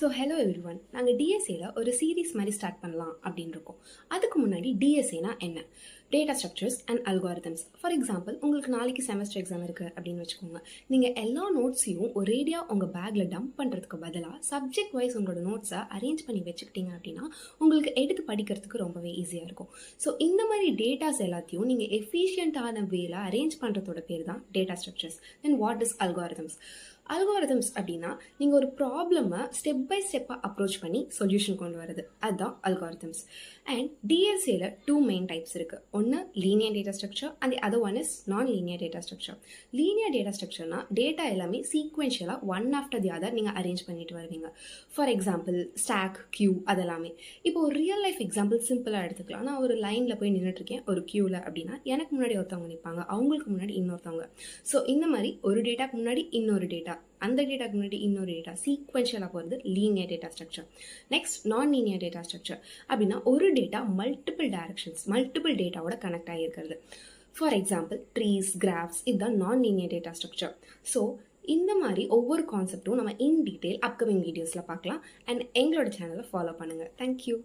Hello everyone. நாங்கள் டிஎஸ்ஏல ஒரு series மாதிரி ஸ்டார்ட் பண்ணலாம் அப்படின்னு இருக்கோம். அதுக்கு முன்னாடி டிஎஸ்ஏனா என்ன? Data structures and algorithms. For example, உங்களுக்கு நாளைக்கு செமஸ்டர் எக்ஸாம் இருக்குது அப்படின்னு வச்சுக்கோங்க. நீங்கள் எல்லா நோட்ஸையும் ஒரேடியாக உங்கள் பேக்கில் டம்ப் பண்ணுறதுக்கு பதிலாக சப்ஜெக்ட் வைஸ் உங்களோட நோட்ஸை அரேஞ்ச் பண்ணி வச்சுக்கிட்டீங்க அப்படின்னா உங்களுக்கு எடுத்து படிக்கிறதுக்கு ரொம்பவே ஈஸியாக இருக்கும். ஸோ இந்த மாதிரி டேட்டாஸ் எல்லாத்தையும் நீங்கள் எஃபிஷியண்ட்டான வேல அரேஞ்ச் பண்ணுறதோட பேர் தான் data structures. Then what is algorithms? Algorithms அப்படின்னா நீங்கள் ஒரு ப்ராப்ளமை ஸ்டெப் பை ஸ்டெப்பாக அப்ரோச் பண்ணி சொல்யூஷன் கொண்டு வரது, அதுதான் அல்காரிதம்ஸ். அண்ட் டிஎஸ்ஏல 2 மெயின் டைப்ஸ் இருக்குது. ஒன்று linear data structure and other one is non linear data structure. Linear data ஸ்ட்ரக்சர்னா டேட்டா எல்லாமே சீக்வென்ஷியலாக ஒன் ஆஃப்டர் தி அதர் நீங்கள் அரேஞ்ச் பண்ணிட்டு வருவீங்க. ஃபார் எக்ஸாம்பிள் ஸ்டாக், கியூ அதெல்லாமே. இப்போ ஒரு ரியல் லைஃப் எக்ஸாம்பிள் சிம்பிளாக எடுத்துக்கலாம். நான் ஒரு லைனில் போய் நின்றுட்டுருக்கேன் ஒரு கியூவில் அப்படின்னா எனக்கு முன்னாடி ஒருத்தவங்க நிற்பாங்க, அவங்களுக்கு முன்னாடி இன்னொருத்தவங்க. ஸோ இந்த மாதிரி ஒரு டேட்டாக்கு முன்னாடி இன்னொரு டேட்டா, அந்த டேட்டாக்கு முன்னாடி இன்னொரு டேட்டா, சீக்வென்ஷியலாக போகிறது linear data structure. Next non linear data structure அப்படின்னா ஒரு டேட்டா மல்டிபிள் டைரக்ஷன்ஸ், மல்டிபிள் டேட்டாவோட கனெக்ட் ஆகியிருக்கிறது. ஃபார் எக்ஸாம்பிள் ட்ரீஸ், கிராஃப்ஸ், இதுதான் non linear data structure. So இந்த மாதிரி ஒவ்வொரு கான்செப்டும் நம்ம இன் டீட்டெயில் அப்கமிங் வீடியோஸில் பார்க்கலாம். அண்ட் எங்களோட சேனலை ஃபாலோ பண்ணுங்கள். தேங்க்யூ.